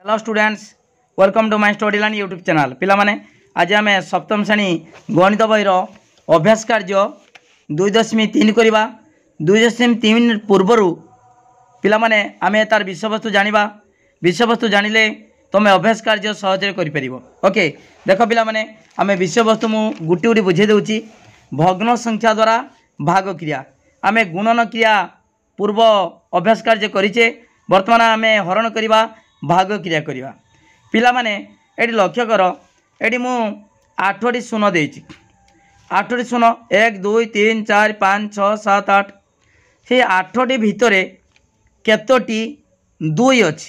Hello students, welcome to my study learn YouTube channel. पिला माने आज आम सप्तम श्रेणी गणित बहीर अभ्यास कार्य 2.3 करवा। 2.3 पूर्वर पिला माने आमे तार विषयवस्तु जानिबा। विषयवस्तु जानिले तुम अभ्यास कार्य सहज कर। ओके देख पिला माने आमे विषयवस्तु मु गुटी गुटी बुझे देउची। भग्न संख्या द्वारा भाग क्रिया आमे गुणन क्रिया पूर्व अभ्यास कार्य करिचे। वर्तमान आमे हरण करवा भाग क्रिया करवा। पिला माने एटी लक्ष्य कर, एटी मु 8टी शून्य देइछि। 8टी शून्य 1 2 3 4 5 6 7 8 से 8टी भितरे केतोटी 2 अछि,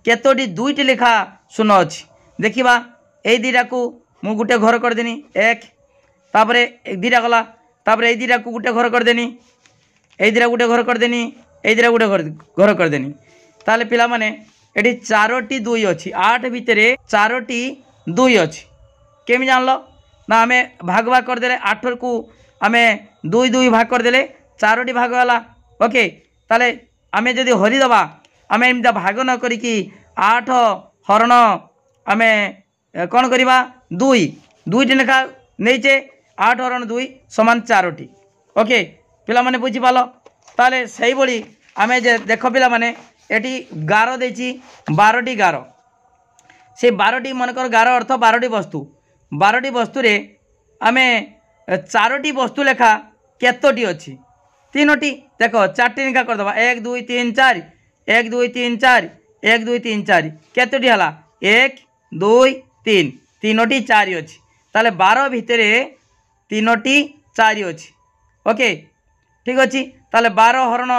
केतोटी 2टी लेखा शून्य अछि। देखिबा ए दीटा को मु गुटे घर कर देनी 1, तापरे एक दीटा गला, तापरे ए दीटा को गुटे घर कर देनी, ए दीटा गुटे घर कर देनी, ए दीटा गुटे घर कर देनी। ताले पिला माने एटी 4टी 2 अच्छी। 8 भितर 4टी 2 अच्छी। केमी जानल ना आमे भाग भाग कर देले 8 को आमे 2 2 भाग कर देले 4टी भाग वाला। ओके ताले आमे जदि हरि दबा आमे एमता भाग न करी कि 8 हरण आमे कोन करबा 2 2टी लेखा नैचे 8 हरण 2 समान 4टी। ओके पिला माने बुझी पालो। ताले सही बोली आमे जे देखो पिला माने एटी गार देछि 12टी गार। से 12टी मनकर गार अर्थ 12टी वस्तु। 12टी वस्तु रे आमे 4टी वस्तु लेखा केतोटी अछि 3टी। देखो 4टी लेखा कर दबा 1 2 3 4 1 2 3 4 1 2 3 4 केतोटी हला 1 2 3 3टी 4 अछि। ताले 12 भितरे 3टी 4 अछि। ओके ठीक अछि। ताले 12 हरण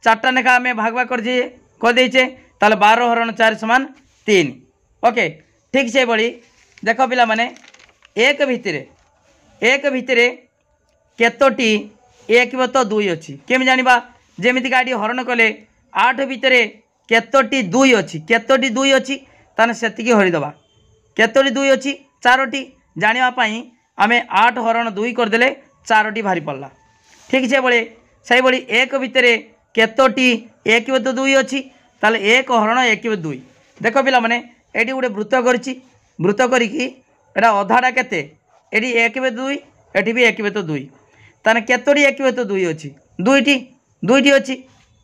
4टा लेखा आमे भाग भाग कर देचे। ताले 12 हरण 4 समान 3। ओके ठीक से बड़ी देख पिला माने एक भितरे केतोटी 1/2 अच्छी। केमी जानिबा जेमिति गाड़ी हरण कले 8 भितरे केतोटी 2 अच्छी, केतोटी 2 अच्छी ताने सेतिकी हरि दबा। केतोटी 2 अच्छी 4टी जानिबा पई आमे 8 हरण 2 कर देले 4टी भारी पड़ला। ठीक से बड़े सही बड़ी एक भितरे केतोटी 1/2 अच्छी ताले 1 हरण 1/2। देख पिला माने एटी गोटे वृत्त करछि। वृत्त करिकी एटा अधाटा केते एटी 1/2 एटी भी 1/2 ताने केतोटी 1/2 अच्छी 2टी अच्छी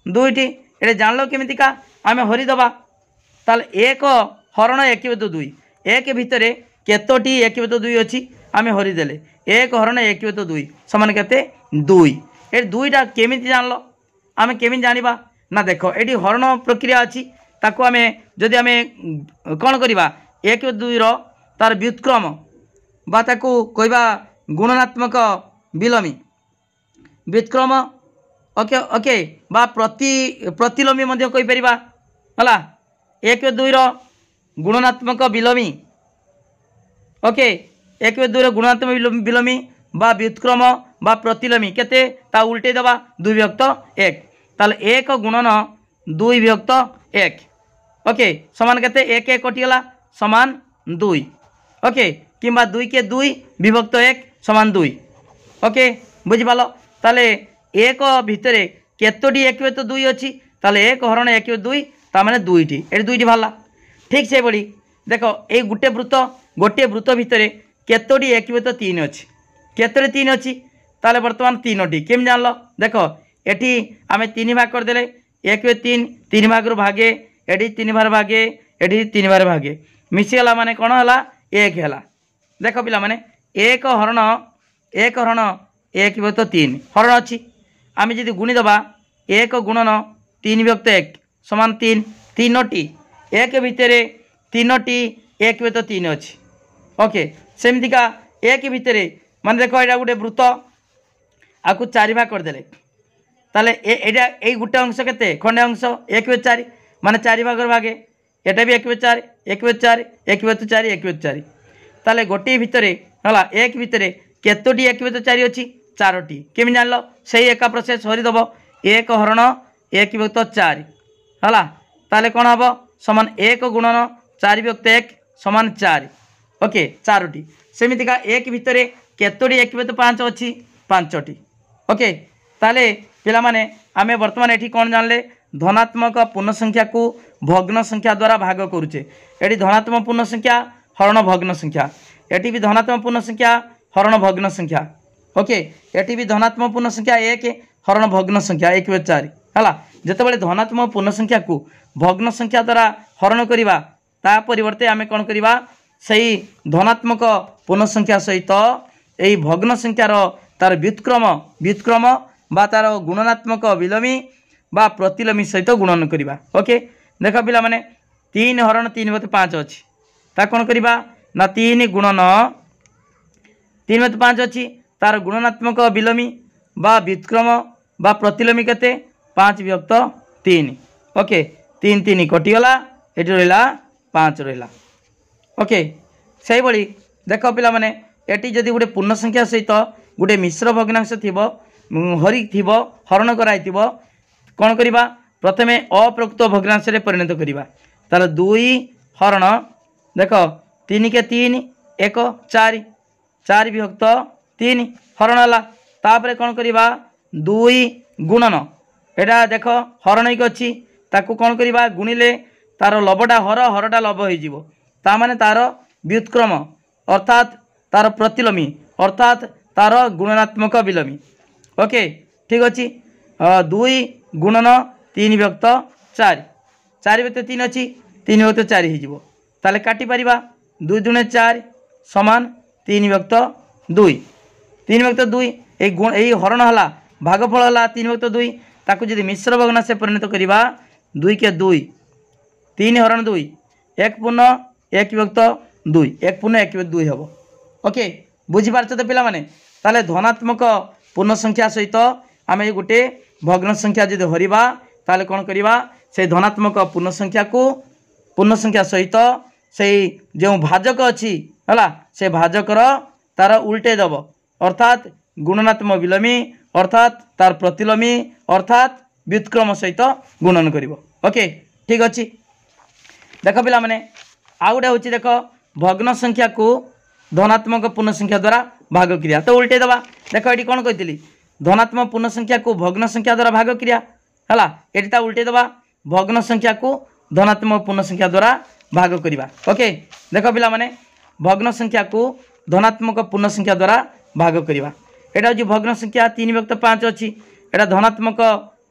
2टी। एटे जानलो केमितिका आमे हरि दबा। ताले 1 हरण 1/2 1 भितरे केतोटी 1/2 अच्छी आमे हरि देले 1 हरण 1/2 समान केते 2। ए 2टा केमिति जानलो आमे केमिति जानिबा ना देखो एटी हरण प्रक्रिया अच्छी ताको आमे जदि आमे कोन करिबा 1/2 रो तार व्युत्क्रम बा ताको कहबा गुणनात्मक विलोमी व्युत्क्रम। ओके ओके बा प्रतिलोमी मध्ये कहि परिबा हला 1/2 रो गुणनात्मक विलोमी। ओके 1/2 रो गुणनात्मक विलोमी बा व्युत्क्रम बा प्रतिलोमी केते ता उल्टे दबा 2/1 ताले 1 गुणन 2/1। ओके समान केते 1 1 कटिगला समान 2। ओके किंबा 2 के 2/1 समान 2। ओके बुझि पालो। ताले 1 भितरे केतोटी 1/2 अच्छी ताले 1 हरण 1/2 ता माने 2टी ए 2टी भाला। ठीक से बड़ी देखो ए गोटे वृत्त भितरे केतोटी 1/3 अच्छी, केतोटी 3 अच्छी ताले वर्तमान 3टी। केम जानलो देखो एटी आमे 3 भाग कर देले 1/3 3 भाग रु भागे एटी 3 भाग भागे एटी 3 भाग भागे मिसी गला माने कोन हला 1 हला। देखो पिला माने 1 हरण 1/3 हरण अच्छी। आमे जदि गुणी दबा 1 गुणन 3/1 समान 3 3टी 1 भितरे 3टी 1/3 अच्छी। ओके सेमतिका 1 भितरे माने देखो एटा गोटे वृत्त आकु 4 भाग कर देले ताले एटा ए गुटे अंश केते खंडे अंश 1/4 माने 4 भाग भागे एटा भी 1/4 1/4 1/4 1/4 ताले गोटे भितरे हला 1 भितरे केतोटी 1/4 अच्छी 4टी। केमि जानलो सही एका प्रोसेस हरि दबो 1 हरण 1/4 हला ताले कोन हबो समान 1 गुणन 4/1 समान 4। ओके 4टी सेमितिका 1 भितरे केतोटी 1/5 अच्छी 5टी। ओके ताले पिला माने आमे वर्तमान एठी कोन जानले धनात्मक पूर्ण संख्या को भग्न संख्या द्वारा भाग करुचे एटी धनात्मक पूर्ण संख्या हरण भग्न संख्या एटी भी धनात्मक पूर्ण संख्या हरण भग्न संख्या ओके एटी भी धनात्मक पूर्ण संख्या 1 हरण भग्न संख्या 1/4 है जितेबाला धनात्मक पूर्ण संख्या को भग्न संख्या द्वारा हरण करवा ता परिवर्ते आम कौन करवा सही धनात्मक पूर्ण संख्या सहित यही भग्न संख्यार तार व्युत्क्रम बा तार गुणनात्मक विलोमी बा प्रतिलोमी सहित गुणन करवा ओके देख पिला माने 3 हरण 3/5 अच्छी ता कौन करवा ना 3 गुणन 3/5 अच्छी तार गुणनात्मक विलोमी बा व्युत्क्रम बा प्रतिलोमी केते 5/3 ओके 3 3 कटिगला ये रहा 5 रहा ओके से भाई देख पिला माने एटी जदि गोटे पूर्ण संख्या सहित गोटे मिश्र भग्नांश थी हरि थी हरण कराई कौन करवा प्रथमे अप्रकृत भग्नांश परिणत करवा तार 2 हरण देख 3 के 3 1 4 4/3 हरण है तापर कौन करवा 2 गुणन एटा देख हरण ही अच्छी ताकू कौन करवा गुणिले तार लबटा हरटा लब हो ताने तार व्युत्क्रम अर्थात तार प्रतिलोमी अर्थात तार गुणनात्मक विलोमी ओके ठीक अच्छे 2 गुणन 3/4 4/3 अच्छी 3/4 हो ताले काटी पारिबा 2 दूने 4 समान 3/2 3/2 यही हरण है भागफल है 3/2 ताकू जदि मिश्र भग्नांश परिणत करवा 2 के 2 3 हरण 2 1 पूर्ण 1/2 1 पूर्ण 1/2 हम ओके बुझीपार तो पिला माने ताले धनात्मक पूर्ण संख्या सहित आम गोटे भग्न संख्या जब हरवा ताले कौन करवा से धनात्मक पूर्ण संख्या सहित से जो भाजक अच्छी है से भाजकर तार उल्टे दब अर्थात गुणनात्मक विलोमी अर्थात तार प्रतिलोमी अर्थात व्युत्क्रम सहित गुणन कर ओके ठीक अच्छे देख पिला माने आउ गोटे हूँ देख भग्न संख्या को धनात्मक पूर्ण संख्या द्वारा भाग क्रिया तो उल्टे दबा देख ये कौन कही धनात्मक पूर्ण संख्या को भग्न संख्या द्वारा भाग क्रिया है ये उल्टे दबा भग्न संख्या को धनात्मक पूर्ण संख्या द्वारा भाग करवा ओके देख पिला माने भग्न संख्या को धनात्मक पूर्ण संख्या द्वारा भाग करवा यहाँ हूँ भग्न संख्या 3/5 अच्छी एटा धनात्मक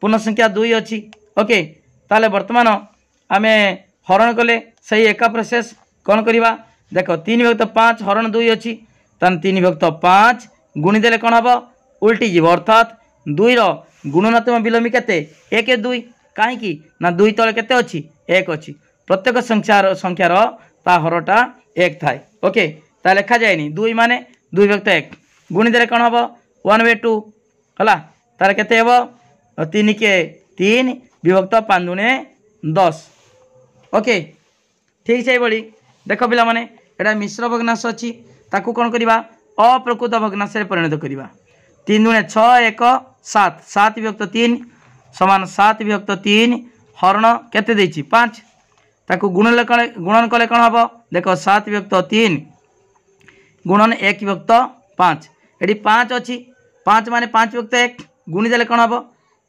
पूर्ण संख्या 2 अच्छी ओके ताले वर्तमान आम हरण कले सही एका प्रोसेस कौन करवा देख 3/5 हरण 2 अच्छी तान 3/5 गुणिदेले कौन हम उल्टी जीव अर्थात 2 गुणनात्मक विलोमी केते 1/2 कहीं ना 2 तले केते अच्छी 1 अच्छी प्रत्येक संख्यार ता हरटा 1 थाए ओके ता लिखा जाए 2 माने 2/1 गुणिदेले कौन हम 1/2 है तार केते हेब 3 के 3 विभक्त 5 दूने 10 ओके ठीक से भाई देख पिला माने एटा मिश्र भग्नांश अच्छी ताकू कौन करवा अप्रकृत भग्नांश परिणत करवा 3 दूने 6 1 7 7/3 समान 7/3 हरण केते देछि 5 ताकू गुणन कले कौन हम देख 7/3 गुणन 1/5 ये 5 अच्छी 5 माने 5/1 गुणिदेले कौन हम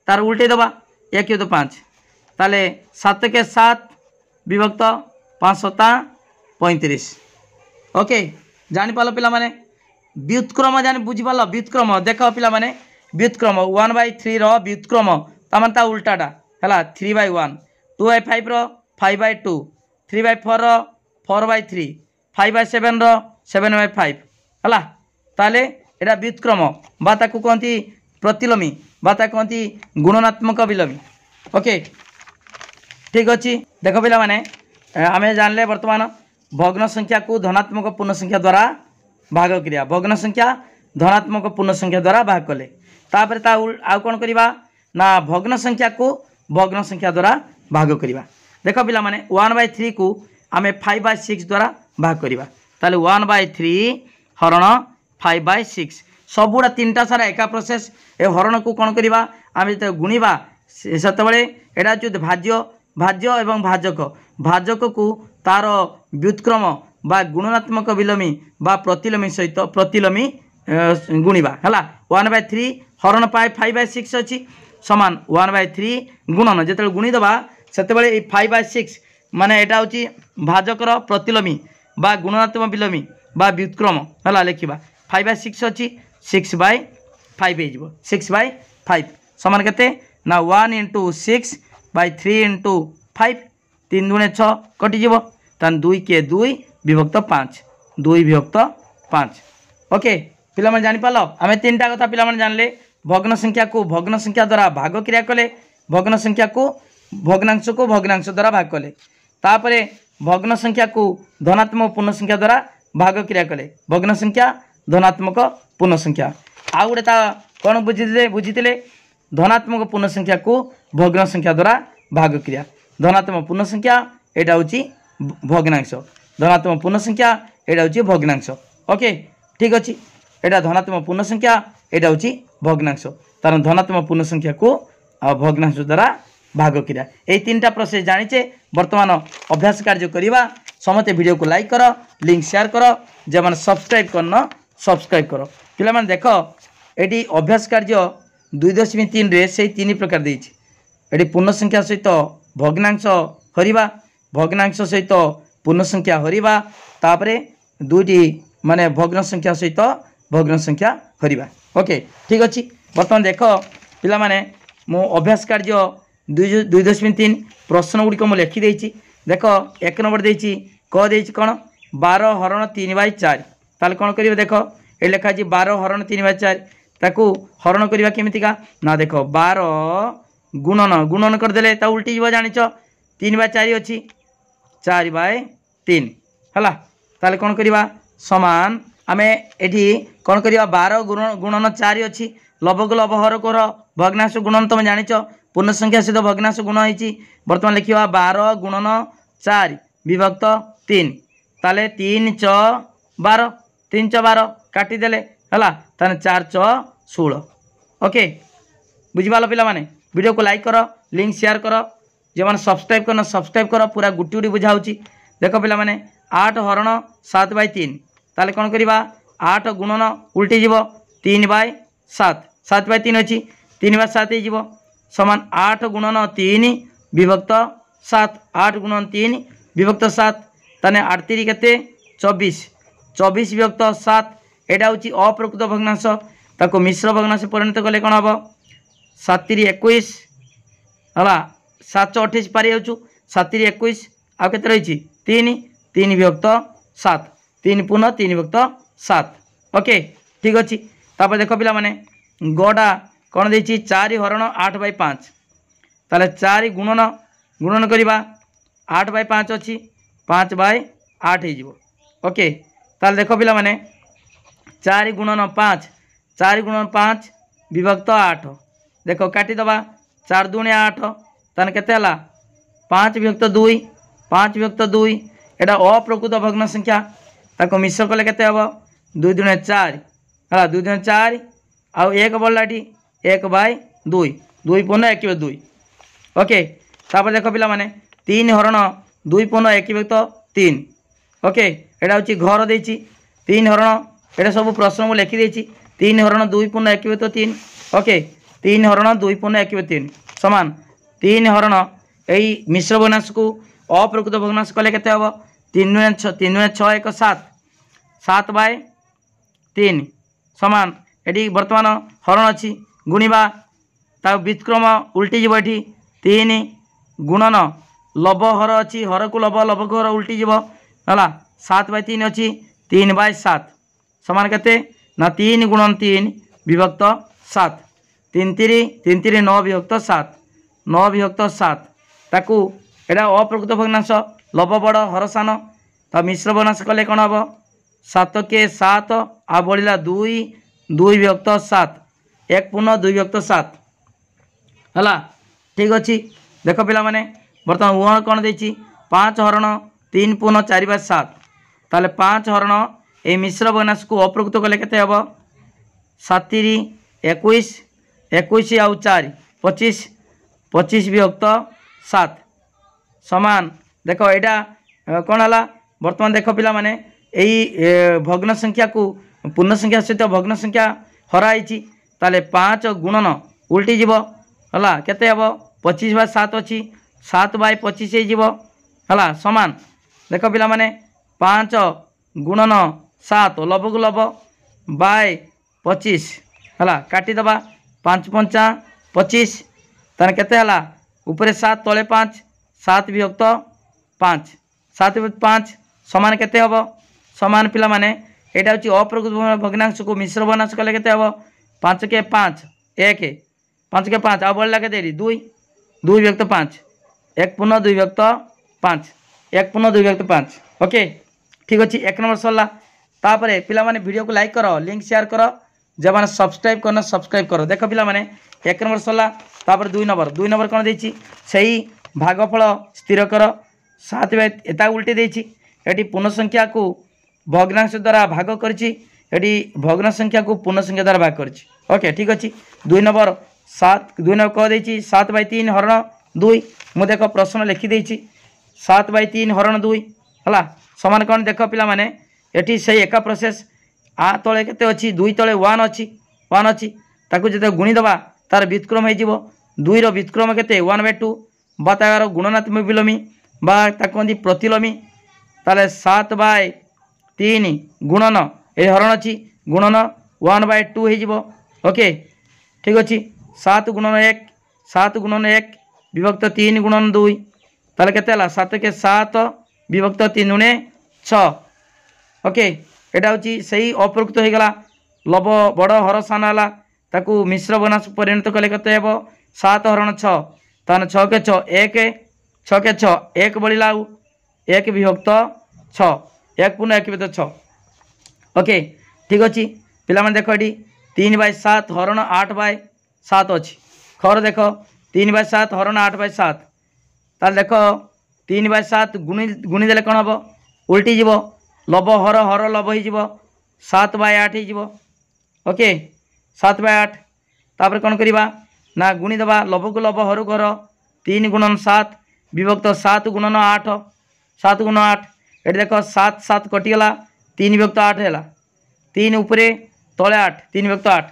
तार उल्टे दबा 1/5 ताले 7 के 7 विभक्त 5 7 35 ओके जानीपाल पिला माने व्युत्क्रम जानी बुझीपाल व्युत्क्रम देख पिला माने व्युत्क्रम 1/3 व्युत्क्रम तामान ता उल्टाटा है 3/1 2/5 5/2 3/4 4/3 5/7 7/5 है ताले एटा व्युत्क्रम बा ताकू कहती प्रतिलोमी बा ताकू कहती गुणनात्मक विलोमी ओके ठीक अच्छे देख पिला माने आम जानले वर्तमान भग्न संख्या को धनात्मक पूर्ण संख्या द्वारा भाग क्रिया भग्न संख्या धनात्मक पूर्ण संख्या द्वारा भाग कले तापर ता आउ कौन करवा ना भग्न संख्या को भग्न संख्या द्वारा भाग करवा देख पिला माने 1/3 को आम 5/6 द्वारा भाग करवा ताले 1/3 हरण 5/6 सबुड़ा 3टा सारा एका प्रोसेस ए हरण को कौन करवा आम जो गुणवा से एटा जो भाज्य एवं भाजक को तार व्युत्क्रम बा गुणनात्मक विलोमी बा प्रतिलोमी सहित प्रतिलोमी गुणवा है 1/3 हरण 5/6 अच्छी समान 1/3 गुणन जो गुणीदबा सेतेबेले 5/6 माने एटा होची भाजकर प्रतिलोमी बा गुणात्मक विलोमी बा व्युत्क्रम हला लिखिबा 5/6 अछि 6/5 हे जिवो 6/5 समान केते ना 1 * 6/3 * 5 3 * 6 कटि जिवो तान 2 के 2 विभक्त 5 2 विभक्त 5 ओके पिला मन जानि पालो आमे तीनटा कथा पिला मन जानले भग्न संख्या को भग्न संख्या द्वारा भाग क्रिया कले भग्न संख्या को भग्नांश द्वारा भाग कले तापरे भग्न संख्या को धनात्मक पूर्ण संख्या द्वारा भाग क्रिया कले भग्न संख्या धनात्मक पूर्ण संख्या आ गुटे ता कोन बुझितिले धनात्मक पूर्ण संख्या को भग्न संख्या द्वारा भाग क्रिया धनात्मक पूर्ण संख्या एटा होची भग्नांश धनात्मक पूर्ण संख्या एटा होची भग्नांश ओके ठीक अछि एटा धनात्मक पूर्ण संख्या एटा होची भग्नांश तार धनात्मक पूर्ण संख्या को भग्नांश द्वारा भाग क्रिया ए तीनटा प्रोसेस जानिचे वर्तमान अभ्यास कार्य करिवा समते वीडियो को लाइक करो लिंक शेयर करो जे मन सब्सक्राइब करना सब्सक्राइब करो पिला मन देखो एटी अभ्यास कार्य 2.3 रे से 3 प्रकार देछि एटी पूर्ण संख्या सहित भग्नांश हरिबा भग्नांश सहित पूर्ण संख्या हरिबा तापरे दुईटी माने भग्न संख्या सहित भग्न संख्या हरिबा ओके ठीक अछि वर्तमान देखो पिला माने मो अभ्यास कार्य 2.3 प्रश्न गुड़ी को लिखि देछि देखो 1 नंबर देछि क देछि कोन 12 हरण 3/4 ताले कोन करिवे देखो ए लिखा जी 12 हरण 3/4 ताकू हरण करिवा केमितिका ना देखो 12 गुणन कर देले ता उल्टी जीव जानिच 3/4 अछि 4/3 हला ताले कोन करिवा समान आमे एठी कोन करिवा 12 गुणन 4 अछि लबक लब हर कर भग्नांश गुणन तुम जानिच पूर्ण संख्या सहित भग्नांश गुण होइछि वर्तमान लिखिवा 12 गुणन 4 विभक्त 3 ताले 3 * 12 3 * 12 काटी देले हला ताने 4 * 16 ओके बुझिबालो पिला माने वीडियो को लाइक करो लिंक शेयर करो जे माने सब्सक्राइब करना सब्सक्राइब करो पूरा गुटी गुटी बुझाउछि देखो पिला माने 8 हरण 7/3 ताले कोन करिवा 8 गुणन उल्टी जीवो 3/7 7/3 अछि 3/7 हे जीवो समान 8 गुणन 3 विभक्त 7 8 गुणन 3 विभक्त 7 ताने 8 3 केते 24 24 विभक्त 7 एटा होची अप्रकृत भग्नांश ताको मिश्र भग्नांश परिणत कले कोन हबो 7 3 21 हला 7 28 पारि होचु 7 3 21 आ केते रहिछि 3 3 विभक्त 7 3 पुनः 3 विभक्त 7 ओके ठीक अछि तापर देखो पिला माने गोडा कोन देछि 4 हरण 8/5 ताले 4 गुणन करिबा 8/5 अछि 5/8 हे जिवो ओके ताले देखो पिला माने 4 गुणन 5 4 गुणन 5 विभक्त 8 देखो काटी दबा 4 दूने 8 ताने केते हला 5 विभक्त 2 5 विभक्त 2 एटा अप्रकृत भग्न संख्या ताको मिश्र कले केते हबो 2 दूने 4 हला 2 दूने 4 आ 1 बल्लाटी 1/2 2 पुनः 1/2 ओके तापर देखो पिला माने 3 हरण 2 पुनः 1/3 ओके एटा होची घर देछि 3 हरण एटा सब प्रश्न मु लिखि देछि 3 हरण 2 पुनः 1/3 ओके 3 हरण 2 पुनः 1/3 समान 3 हरण एई मिश्र भग्नांश को अप्रकृत भग्नांश कले केते हबो 3 * 6 1 7 7/3 समान एटी वर्तमान हरण अछि गुणिबा ता व्युत्क्रम उल्टी जीव एटी 3 गुणन लब हर अछि हर को लब लब को हर उल्टी जीव हला 7/3 अछि 3/7 समान केते ना 3 गुणन 3 विभक्त 7 3 3 9 विभक्त 7 9 विभक्त 7 ताकू एटा अप्रकृत भग्नांश लब बड़ हर सान ता मिश्र भग्नांश कले कोन हबो 7 के 7 आ बढ़िला 2 2 विभक्त 7 1 पुनः 2 विभक्त 7 हला ठीक अछि देखो पिला माने वर्तमान उहाँ कोन देछि 5 हरण 3 पुनः 4/7 ताले 5 हरण ए मिश्र भग्नांश को अप्रकृत कले केते हबो 7 3 21 21 आउ 4 25 25 विभक्त 7 समान देखो एटा कोन हला वर्तमान देखो पिला माने एई भग्न संख्या को पूर्ण संख्या सहित भग्न संख्या हराइछि ताले 5 गुणन उल्टी जीव हला केते हबो 25/7 अछि 7 बाय 25 है समान। देख पिला माने 5 गुणन 7 लभ को लभ बाय 25 है काटिदेबा 5 पंचा 25 तार केते हला ऊपर 7 तले 5 7 विभक्त 5 7 विभक्त 5 समान केते हबो समान पिला माने एटा होची अप्रकृत भग्नांश को मिश्र भग्नांश कले केते हबो 5 के 5 1 5 के 5 आ बळला केते 2 2 विभक्त 5 1 पुनः 2 विभक्त 5 1 पुनः 2 विभक्त 5 ओके ठीक अच्छे। 1 नंबर सरला तापरे पिला माने वीडियो को लाइक करो लिंक शेयर करो जब मैंने सब्सक्राइब करना सब्सक्राइब करो। देख पिला माने 1 नंबर सरला तापर 2 नंबर कौन देछि सही भागफल स्थिर कर 7 बाय एता उल्टे देछि एटी पूर्ण संख्या को भग्नांश द्वारा भाग करछि एटी भग्न संख्या को पूर्ण संख्या द्वारा भाग करछि ओके ठीक अच्छे। 2 नंबर 2 कह देछि 7 बाय 3 हरण 2 मु देख प्रश्न लिखि देछि 7 बाय 3 हरण 2 हला समान कौन देख पिला माने एटी सही एका प्रोसेस आ तले केते अछि 2 तले 1 अछि ताकू जते गुणी दबा तार व्युत्क्रम हो 2 रो व्युत्क्रम केते 1/2 बा तार गुणनात्मक विलोमी बा ताकू प्रतिलोमी ताले 7 बाय 3 गुणन ए हरण अछि गुणन 1/2 हो ओके ठीक अछि। 7 गुणन 1 7 गुणन 1 विभक्त 3 गुणन 2 ताले केते हला 7 के 7 विभक्त 3 गुणे 6 ओके एटा होची सही अप्रकृत हो गला लभ बड़ हर सान है ताकू मिश्र भग्नांश परिणत कले केते हेबो 7 हरण 6 तान 6 के 6 1 6 के 6 1 बळिला 1 विभक्त 6 1 पुनः 1 विभक्त 6 ओके ठीक अच्छे। पिला माने देखो एटी 3 बाय 7 हरण 8 बाय 7 अच्छी खर देख 3 बाय 7 हरण 8 बाय 7 ताल देख 3 बाय 7 गुणी देले कौन हम उल्टी जीव लभ हर हर लभ हो 7 बाय 8 हो ओके 7 बाय 8 तापर कौन करवा ना गुणी दबा लभ को लभ हर घर 3 गुणन 7 विभक्त 7 गुणन 8 7 गुणन 8 ये देख 7 7 कटिगला 3 विभक्त 8 है 3 उपरे तले 8 3 विभक्त 8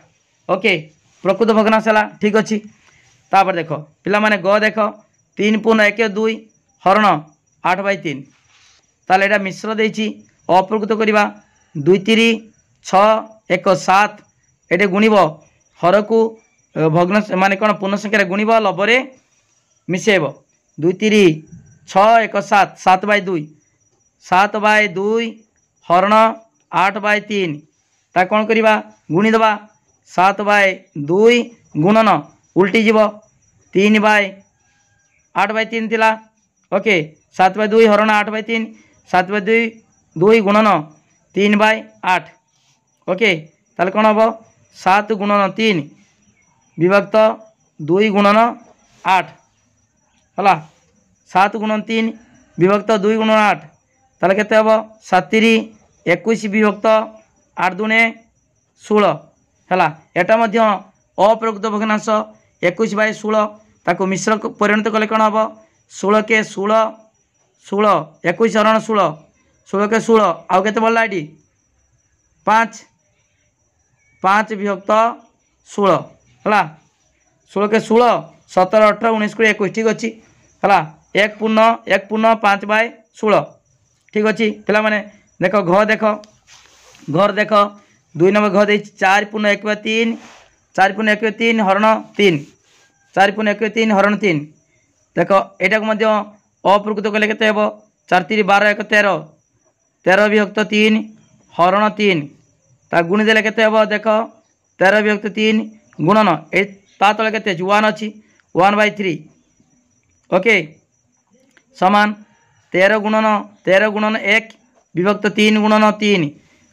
ओके प्रकृत भग्नांश है ठीक अच्छे। तापर देख पिला माने ग देख 3 पुनः 1 2 हरण 8 बाय 3 ताले एटा मिश्र देछि अप्रकृत करवा 2 3 6 1 7 ये गुणव हर को भग्न माने कौन पूर्ण संख्या गुणव लभरे मिसेब 2 3 6 1 7 7 बाय 2 7 बाय 2 हरण 8 बाय 3 ता कौन करवा गुणी दबा 7 बाय 2 गुणन उल्टी जीव 3 बाय 8 बाय 3 थिला ओके 7 बाय 2 हरण 8 बाय 3 7 बाय 2 गुणन 3 बाय 8 ओके ताले कौन हम 7 गुणन 3 विभक्त 2 गुणन 8 है 7 गुणन 3 विभक्त 2 गुणन 8 ताले केते हम 7 21 विभक्त 8 दुणे 16 है एटा मध्य अप्रकृत भग्नांश 21 बाय 16 ताको मिश्र परिणत कले कौन हम 16 के 16 16 21 हरण 16 16 के 16 आउ केते बोलला एटी 5 5 विभक्त 16 है 16 के 16 17 18 19 20 21 ठीक अच्छे है 1 पुनः 5 बाय 16 ठीक अच्छे। पिला माने देख घ देख घर देख 2 नंबर घ दे 4 पुनः 1 बाय 3 4 पुनः 1 बाय 3 हरण 3 4 पुनः 1 बाय 3 हरण 3 देख एटा को मध्य अप्रकृत कले केते हेबो 4 3 12 1 13 13 विभक्त 3 हरण 3 ता गुणी देले केते हेबो देख 13 विभक्त 3 गुणन ए ता तले केते 1 अछि 1 बाय 3 ओके समान 13 गुणन 1 विभक्त 3 गुणन 3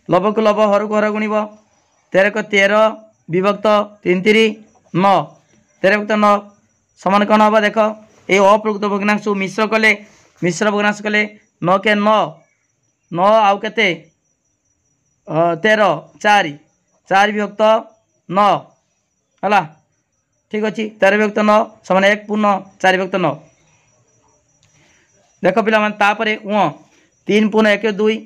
लभ को लभ हर को हर गुणव 13 को 13 विभक्त 3 3 9 13 विभक्त 9 समान कौन हम देख ये अप्रकृत भग्नांश मिश्र कले मिश्र भग्नांश कले 9 के 9 9 आउ केते 13 4 4 विभक्त 9 है ठीक अच्छे 13 विभक्त 9 समान 1 पुनः 4 विभक्त 9 देख पिला माने तापरे 3 पुनः 1 2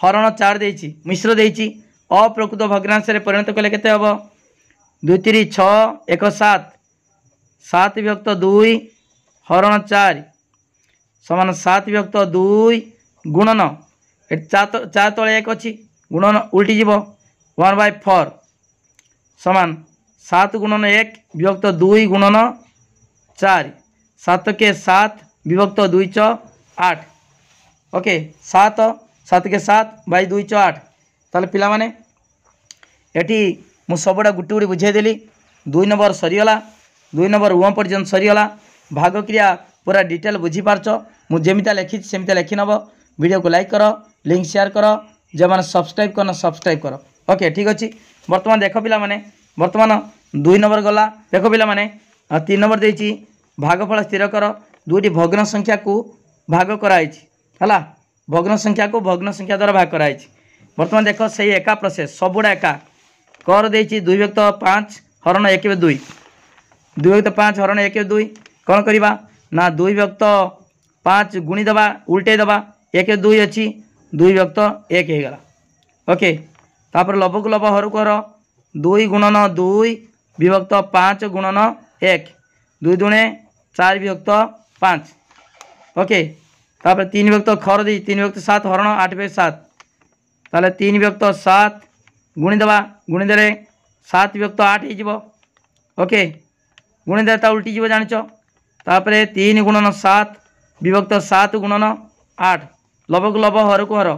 हरण 4 देछि मिश्र देछि अप्रकृत भग्नांश रे परिणत कले केते हबो 2 3 6 1 7 7 विभक्त 2 हरण 4 समान 7 विभक्त 2 गुणन चार तले 1 अच्छी गुणन उल्टी जीव 1/4 समान 7 गुणन 1 विभक्त 2 गुणन 4 7 के 7 विभक्त 2 च 8 ओके 7 7 के 7 बाई 2 च 8 ताले पिला माने एठी मु सबटा गुटी गुटी बुझेदेली 2 नंबर सरीगला 2 नंबर व पर्यंत सरीगला भाग क्रिया पूरा डिटेल बुझीपारच मु जेमिता लिखी सेमिता लिखि नब वीडियो को लाइक कर लिंक शेयर कर जो मैंने सब्सक्राइब करना सब्सक्राइब कर ओके ठीक अच्छे बर्तमान देख पिला माने बर्तमान 2 नंबर गला देख पिला माने 3 नंबर देछि भागफल स्थिर कर दुईटी भग्न संख्या को भाग कराई है भग्न संख्या को भग्न संख्या द्वारा भाग कराई बर्तमान देख से एका प्रोसेस सबुड़ा एका कर देछि 2 विभक्त 5 हरण 1/2 2 विभक्त 5 हरण 1/2 कौन करवा ना 2 विभक्त 5 गुणी दबा उल्टे दबा 1/2 अच्छी 2 विभक्त 1 हो गला ओके तापर लभ को लभ हर को हर 2 गुणन 2 विभक्त 5 गुणन 1 2 दुणे 4 विभक्त 5 ओके तापर 3 विभक्त खर दी 3 विभक्त 7 हरण 8/7 ताले 3 विभक्त 7 गुणी दबा गुणी देले 7 विभक्त 8 हो ओके गुणी दे ता उल्टी जीव जानिच तापर 3 गुणन 7 विभक्त 7 गुणन 8 लभ को लभ हर को हर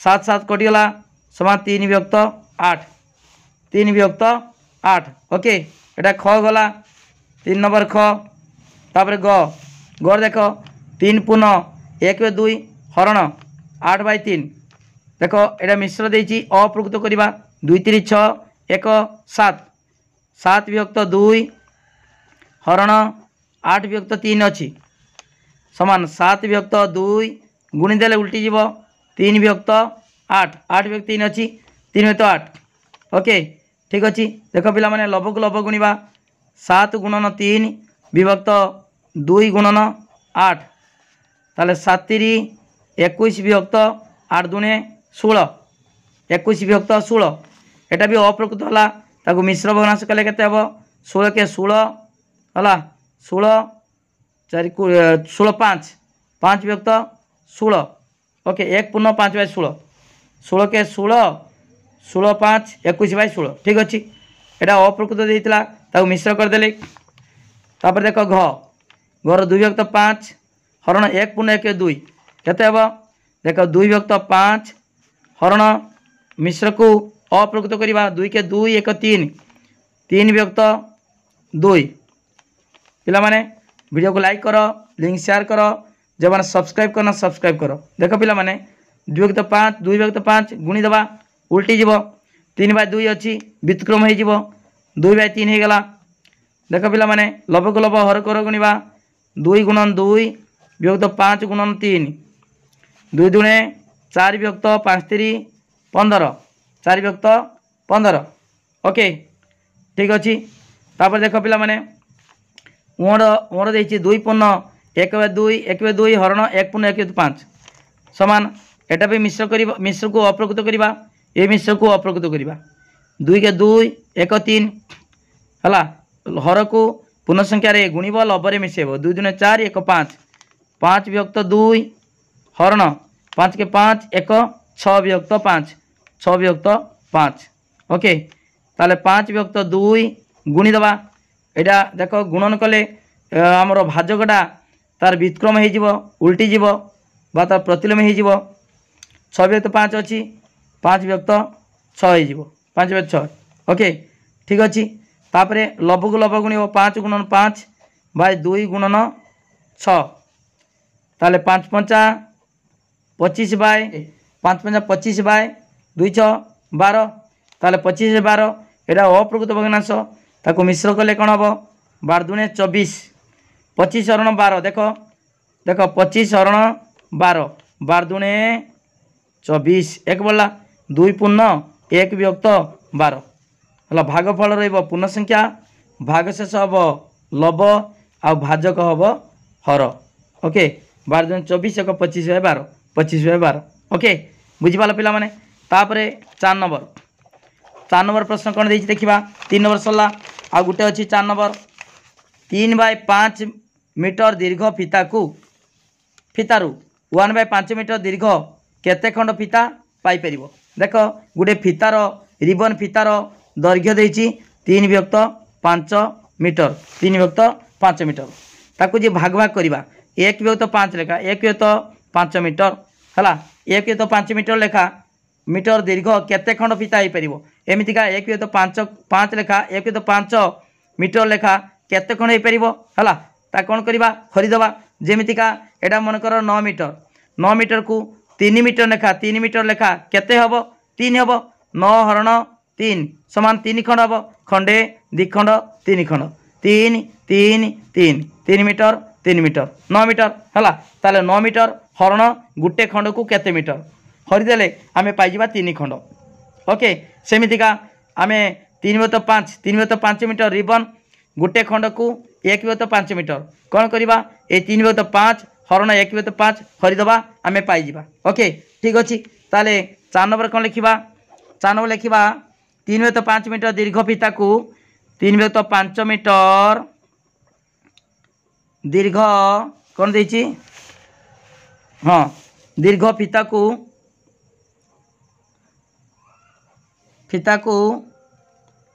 7 7 कटिगला समान 3 विभक्त 8 3 विभक्त 8 ओके एटा ख गला 3 नंबर ख तापर ग देख 3 पुनः 1/2 हरण 8/3 देख एटा मिश्र देछि अप्रकृत करवा 2 3 6 1 7 7 विभक्त 2 हरण 8 विभक्त 3 अच्छी समान 7 विभक्त 2 गुणी देले उल्टी जीव 3 विभक्त 8 8 विभक्त 3 अच्छी 3 विभक्त 8 ओके ठीक अच्छी देख पिला माने लभ को लभ गुणवा 7 गुणन 3 विभक्त 2 गुणन 8 ताले 7 3 21 विभक्त 8 दुणे 16 21 विभक्त 16 एटा भी अप्रकृत है ताको मिश्र भग्नांश कले केते हबो 16 के 16 हला 16 4 16 5 5 विभक्त 16 ओके 1 पूर्ण 5/16 16 के 16 16 5 21/16 ठीक अच्छे एटा अप्रकृत देइतला ताको मिश्र करदेले तापर देख घर 2 विभक्त 5 हरण 1 पूर्ण 1/2 केते हबो देख 2 विभक्त 5 हरण मिश्र को अप्रकृत करवा 2 के 2 1 3 3 विभक्त 2 पिला माने वीडियो को लाइक करो लिंक शेयर करो जो मैंने सब्सक्राइब करना सब्सक्राइब करो देख पिला माने 2 विभक्त 5 2 विभक्त 5 गुणी दबा उल्टी जीव 3/2 अच्छी व्युत्क्रम हो 2/3 हो गला देख पिला माने लभ को लभ हर कर गुणवा 2 गुणन 2 विभक्त 5 गुणन 3 2 दुणे 4 विभक्त 5 3 15 4 विभक्त 15 ओके ठीक अच्छी तापर देख पिला माने ओर देछि 2 पूर्ण 1/2 1/2 हरण 1 पूर्ण 1/5 समान एटा भी मिश्र को अप्रकृत करवा ये मिश्र को अप्रकृत करवा 2 के 2 1 3 हला हर को पूर्ण संख्या रे गुणिब लभरे मिसेब 2 दुणे 4 1 5 5 विभक्त 2 हरण 5 के 5 1 6 विभक्त 5 6 विभक्त 5 ओके ताले 5 विभक्त 2 गुणी दबा एटा देख गुणन कले आमर भाजकटा तार व्युत्क्रम हो उल्टी जीव बा तार प्रतिलोम हो 6 विभक्त 5 अच्छी 5 विभक्त 6 हो 5 विभक्त 6 ओके ठीक अच्छी तापरे लभ को लभ गुण 5 गुणन 5 बाय 2 गुणन 6 ताले 5 पंचा 25 बाय 5 पंचा 25 बाय 2 6 12 ताले 25 12 एटा अप्रकृत भग्नांश ताको मिश्र कले कौन हम 12 दुणे 24 25 हरण 12 देख देख 25 हरण 12 12 दुणे 24 एक बोला 2 पूर्ण 1 विभक्त 12 है भागफल रूर्ण संख्या भागशेष हम लभ आ भाजक हम हर ओके 12 दुणे 24 1 25/12 25/12 ओके बुझीपाल पिला माने तापरे 4 नंबर प्रश्न कौन देछि देखिबा 3 नंबर सरला आ गुटे अछि 4 नंबर 3/5 मीटर दीर्घ फीता को फितारू 1/5 मीटर दीर्घ केते खंड फिता पाइपर। देख गोटे फितार रिबन फितार दैर्घ्य देती 3/5 मीटर 3/5 मीटर ताकू जी भाग भाग करवा 1/5 लेखा 1/5 मीटर है 1/5 मीटर लेखा मीटर दीर्घ केते खंड फिता हो पार एमतीका 1/5 लेखा 1/5 मीटर लेखा केते खंड हो पार है कौन करवा हरिदबा जेमितिका एटा मनकर 9 मीटर 9 मीटर को 3 मीटर लेखा 3 मीटर लेखा केते हब 3 हब 9 हरण 3 समान 3 खंड हब खंडे 2 खंड 3 खंड 3 3 3 3 मीटर 3 मीटर 9 मीटर है ताले 9 मीटर हरण गुटे खंड को केते मीटर हरिदेले आमे पाइबा 3 खंड। ओके सेमितिका आमे 3/5 मीटर रिबन गुटे खंड को 1/5 मीटर कौन करवा ये 3/5 हरण 1/5 हरिदबा आमे पाइबा। ओके ठीक अच्छे ताले 4 नंबर कौन लिखा 4 नंबर लिखा 3/5 मीटर दीर्घ फिता को 3/5 मीटर दीर्घ कौन देती हाँ दीर्घ फिता को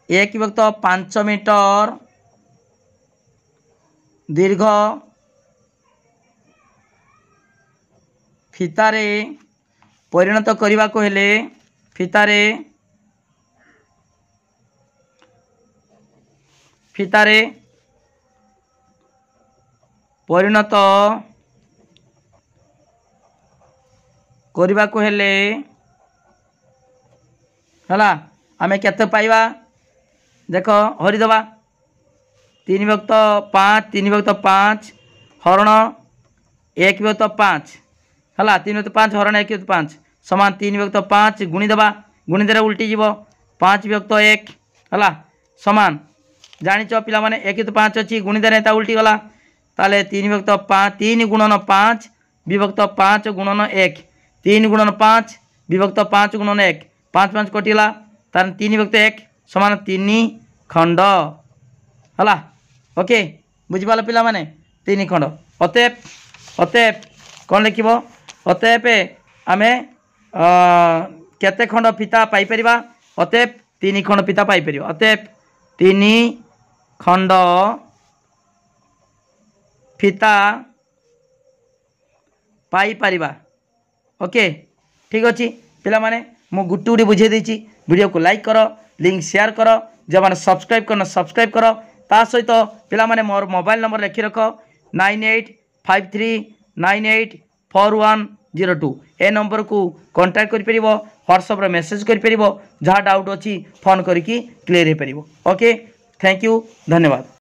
1/5 मीटर दीर्घ फितारे परिणत करने को हेले फितारे परिणत करने को हेले है आमे केते पाइबा देख हरिदबा 3/5 हरण 1/5 है 3/5 हरण 1/5 समान 3/5 गुणीदबा गुणीदेले उल्टी जीव 5/1 है समान जानिच पिला माने 1/5 अच्छी गुणीदेले ता उल्टी गला ताले 3/5 3 गुणन 5 विभक्त 5 गुणन 1 3 गुणन 5 विभक्त 5 गुणन 1 5 5 कटिला तार 3/1 समान 3 खंड है। ओके बुझिपाल पिला माने 3 खंड अतएव अतएव कौन लिखिबो अतएव आमे केते खंड फिता पाई परिबा अतएव 3 खंड फिता पाई परिबा अतएव 3 खंड फिता पाई परिबा। ओके ठीक अच्छे पिला माने मु गुट्टी गुटी बुझे देछि वीडियो को लाइक करो लिंक शेयर करो जो मैंने सब्सक्राइब करना सब्सक्राइब करो ता सहित पिला माने मोर मोबाइल नंबर लिखि रख 9853984102 ए नंबर को कांटेक्ट कर परिबो व्हाट्सएप रे मेसेज कर परिबो जहाँ डाउट अच्छी फोन करके क्लियर हो पारिबो। ओके थैंक यू धन्यवाद।